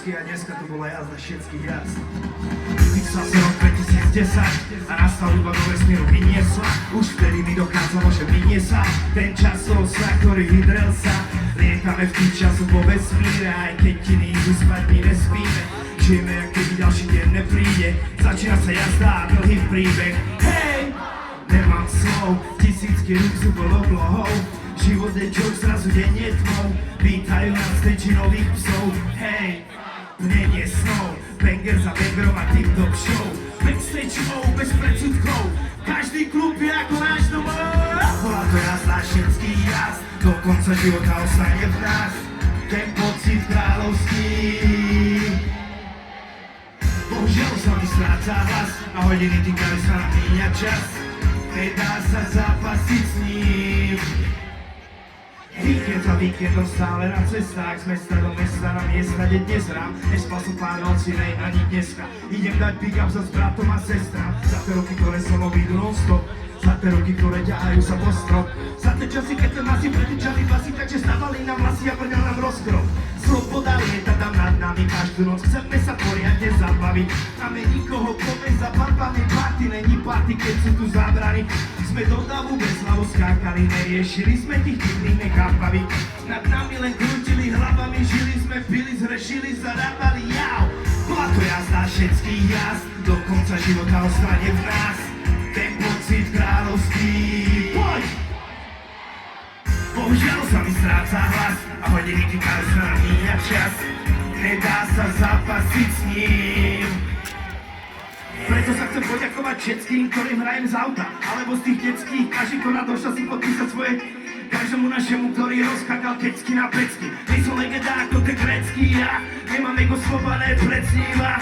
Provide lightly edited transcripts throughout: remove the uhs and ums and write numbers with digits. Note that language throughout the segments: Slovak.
všetky a dneska to bola jazda všetkých jazd. Písal sa rok 2010 a nastal iba do vesmíru vyniesla. Už vtedy mi dokázalo, že vyniesla ten časov sa, ktorý vydrel sa. Lietame v tých časoch po vesmíre, aj keď ti idú spať, my nespíme. Žijeme, jak keby ďalší deň nepríde. Začína sa jazda a dlhý príbeh. Hej! Nemám slov, tisícky rúk sú pod oblohou. Život je joke, zrazu deň je tmou. Vítajú nás steči nových psov. Hej! Dnenie snov, banger za bangerom a tip-top show. Backstage show bez predsudkov, každý klub je ako náš domov. Bola to jazda všetký jazd, do konca života ostane v nás ten pocit kráľovský. Bohužiaľ sa mi stráca hlas a hodiny týkajú sa na míňa čas. Nedá sa zápasiť s ním. Víkend za víkendom stále na cestách, z mesta do mesta, na miesta, kde dnes rám. Nespal som pár nocí, nej ani dneska. Idem dať pick up s bratom a sestrám. Za tie roky, ktoré som obídu non-stop, za tie roky, ktoré ťahajú sa po strop. Za tie časy, keď ten masy pretečali vlasy, takže stávali nám vlasy a vrňal nám rozkrop. Sloboda lieta tam nad nami každú noc, chceme sa poriadne zabaviť. Máme nikoho, kome za barbami, party není party, keď sú tu zábrany. Sme do davu bez hlavu skákali, neriešili sme tých divných nechápaví. Nad nami len krútili hlavami, žili sme, pili, zhrešili, zarábali, jau. Bola to jazda všetkých jazd, do konca života ostane v nás ten pocit kráľovský. Poď! Bohužiaľ sa mi stráca hlas a hodiny týkajú sa na míňa čas. Nedá sa zápasiť s ním. Preto sa chcem poďakovať všetkým, ktorým hrajem z auta alebo z tých detských, každý koná došla si podpísať svoje. Každému našemu, ktorý rozkakal kecky na pecky. Nejsem legenda ako ten grécky, ja nemám ego slobodné predsníva.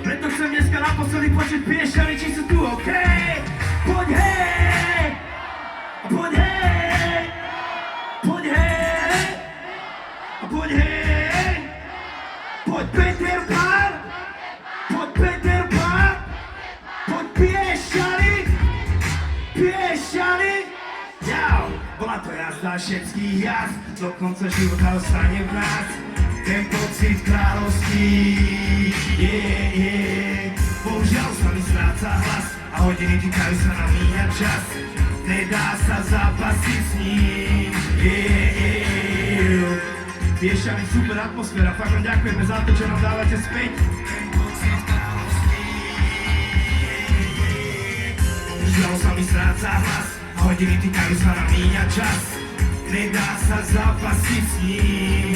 Preto chcem dneska naposledy počuť piešťany, či sú tu OK. Poď hej! Poď hej! Poď hej! Poď hej! Poď Peter Pan! Poď Peter Pan! Poď piešťany! Piešťany! Jau! Bola to jazda všetkých jazd, do konca života ostane v nás ten pocit kráľovský. Bohužiaľ sa mi stráca hlas a hodiny týkajú sa na míňa čas. Nedá sa zápasiť s ním. Piešťany, super atmosféra, fakt vám ďakujeme za to, čo nám dávate späť. Ten pocit kráľovský. Bohužiaľ sa mi stráca hlas a hodiny týkajú sa na míňa čas. Nedá sa zápasiť s ním.